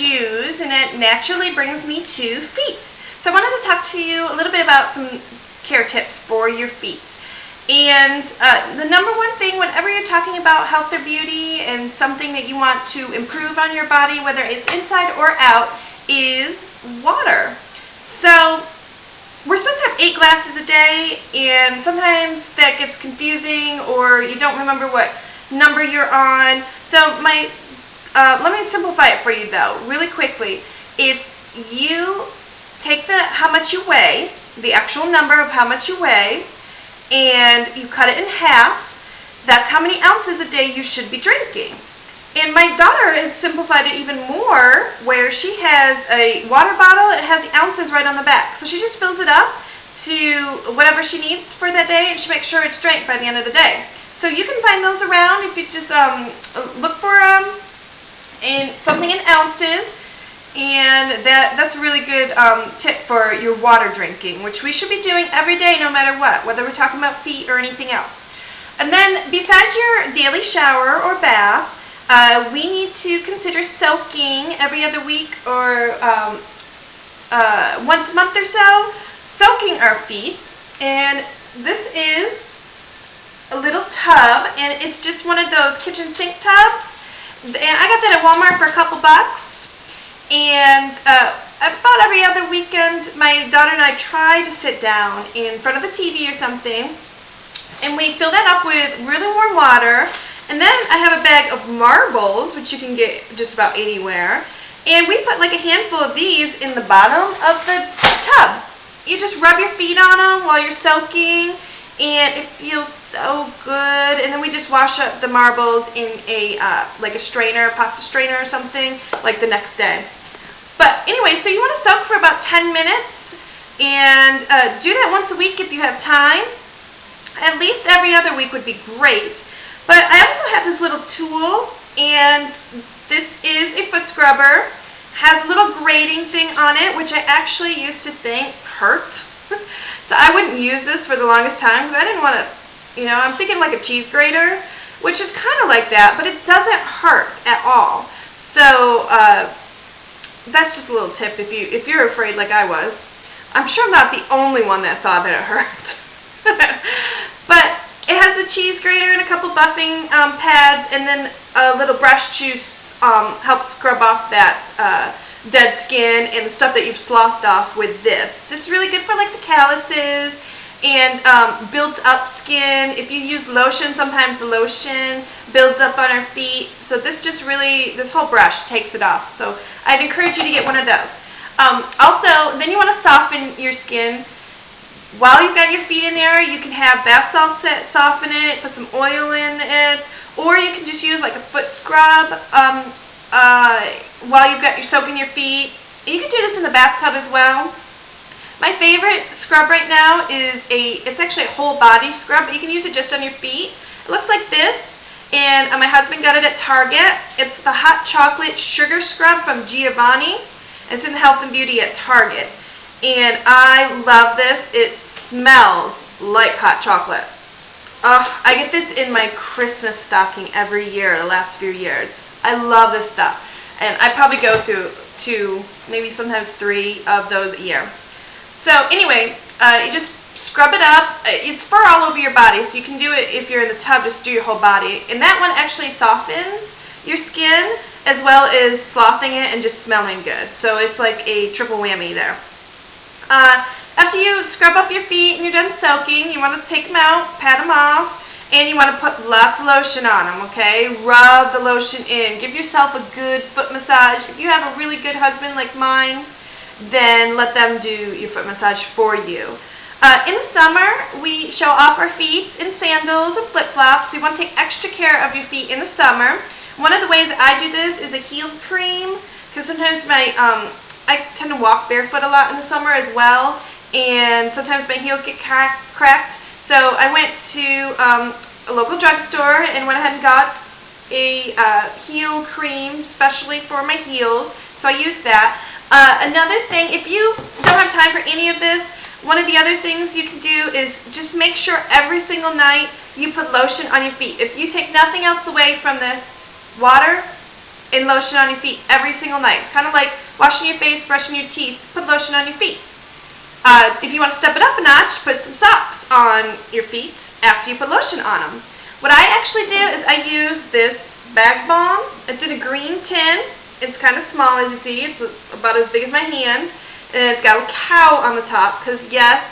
shoes, and it naturally brings me to feet. So I wanted to talk to you a little bit about some care tips for your feet. And the number one thing whenever you're talking about health or beauty and something that you want to improve on your body, whether it's inside or out, is water. So we're supposed to have 8 glasses a day, and sometimes that gets confusing or you don't remember what number you're on. So let me simplify it for you though, really quickly. If you take how much you weigh, the actual number of how much you weigh, and you cut it in half, that's how many ounces a day you should be drinking. And my daughter has simplified it even more, where she has a water bottle. It has the ounces right on the back. So she just fills it up to whatever she needs for that day, and she makes sure it's drank by the end of the day. So you can find those around if you just look for something in ounces. And that's a really good tip for your water drinking, which we should be doing every day no matter what, whether we're talking about feet or anything else. And then besides your daily shower or bath, we need to consider soaking every other week or once a month or so, soaking our feet. And this is a little tub, and it's just one of those kitchen sink tubs. And I got that at Walmart for a couple bucks. And about every other weekend, my daughter and I try to sit down in front of the TV or something, and we fill that up with really warm water. And then I have a bag of marbles, which you can get just about anywhere. And we put like a handful of these in the bottom of the tub. You just rub your feet on them while you're soaking, and it feels so good. And then we just wash up the marbles in like a strainer, pasta strainer or something, like the next day. But anyway, so you want to soak for about 10 minutes, and do that once a week if you have time. At least every other week would be great. But I also have this little tool, and this is a foot scrubber. Has a little grating thing on it, which I actually used to think hurt. So I wouldn't use this for the longest time because I didn't want to, I'm thinking like a cheese grater, which is kind of like that, but it doesn't hurt at all. So that's just a little tip if you're afraid like I was. I'm sure I'm not the only one that thought that it hurt. But it has a cheese grater and a couple buffing pads, and then a little brush to help scrub off that dead skin and the stuff that you've sloughed off with this. This is really good for like the calluses and builds up skin. If you use lotion, sometimes the lotion builds up on our feet. So this whole brush takes it off. So I'd encourage you to get one of those. Also, then you want to soften your skin. While you've got your feet in there, you can have bath salts that soften it, put some oil in it, or you can just use like a foot scrub while you're soaking your feet. You can do this in the bathtub as well. My favorite scrub right now is it's actually a whole body scrub, but you can use it just on your feet. It looks like this, and my husband got it at Target. It's the hot chocolate sugar scrub from Giovanni. It's in Health and Beauty at Target. And I love this. It smells like hot chocolate. I get this in my Christmas stocking every year, the last few years. I love this stuff. And I probably go through 2, maybe sometimes 3 of those a year. So anyway, you just scrub it up. It's fur all over your body, so you can do it if you're in the tub, just do your whole body. And that one actually softens your skin as well as sloughing it and just smelling good. So it's like a triple whammy there. After you scrub up your feet and you're done soaking, you want to take them out, pat them off, and you want to put lots of lotion on them, okay? Rub the lotion in. Give yourself a good foot massage. If you have a really good husband like mine, then let them do your foot massage for you. In the summer, we show off our feet in sandals or flip-flops. So you want to take extra care of your feet in the summer. One of the ways I do this is a heel cream, because sometimes I tend to walk barefoot a lot in the summer as well, and sometimes my heels get cracked. So I went to a local drugstore and went ahead and got a heel cream specially for my heels. So I used that. Another thing, if you don't have time for any of this, one of the other things you can do is just make sure every single night you put lotion on your feet. If you take nothing else away from this, water, and lotion on your feet every single night. It's kind of like washing your face, brushing your teeth, put lotion on your feet. If you want to step it up a notch, put some socks on your feet after you put lotion on them. What I actually do is I use this Bag Balm. It's in a green tin. It's kind of small, as you see. It's about as big as my hand. And it's got a cow on the top, because yes,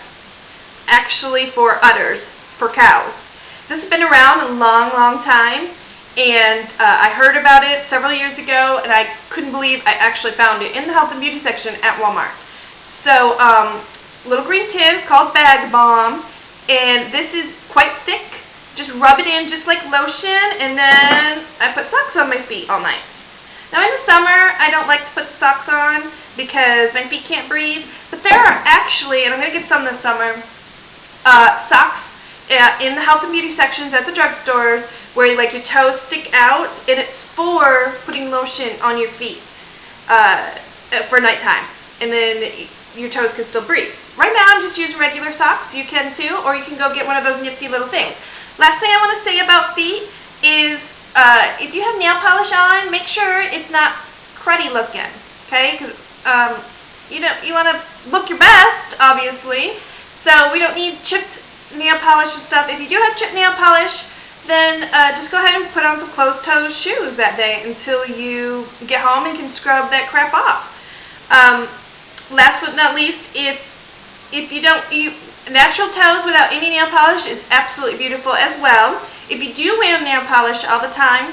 actually for udders, for cows. This has been around a long, long time, and I heard about it several years ago, and I couldn't believe I actually found it in the health and beauty section at Walmart. So, little green tin, it's called Bag Balm, and this is quite thick. Just rub it in just like lotion, and then I put socks on my feet all night. Now in the summer, I don't like to put the socks on because my feet can't breathe, but there are actually, and I'm going to get some this summer, socks in the health and beauty sections at the drugstores where like your toes stick out, and it's for putting lotion on your feet for nighttime, and then your toes can still breathe. Right now I'm just using regular socks. You can too, or you can go get one of those nifty little things. Last thing I want to say about feet is if you have nail polish on, make sure it's not cruddy looking, okay? Because you want to look your best, obviously. So we don't need chipped nail polish and stuff. If you do have chipped nail polish, then just go ahead and put on some closed-toe shoes that day until you get home and can scrub that crap off. Last but not least, if you don't, natural toes without any nail polish is absolutely beautiful as well. If you do wear nail polish all the time,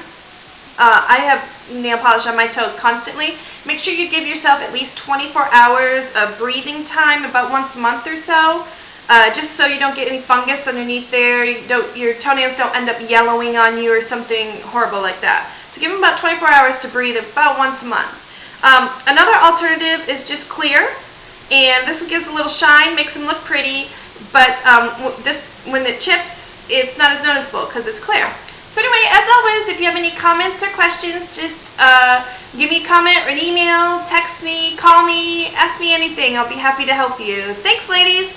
I have nail polish on my toes constantly. Make sure you give yourself at least 24 hours of breathing time, about once a month or so, just so you don't get any fungus underneath there. Your toenails don't end up yellowing on you or something horrible like that. So give them about 24 hours to breathe, about once a month. Another alternative is just clear, and this gives a little shine, makes them look pretty, but when it chips, it's not as noticeable because it's clear. So anyway, as always, if you have any comments or questions, just give me a comment or an email, text me, call me, ask me anything. I'll be happy to help you. Thanks, ladies.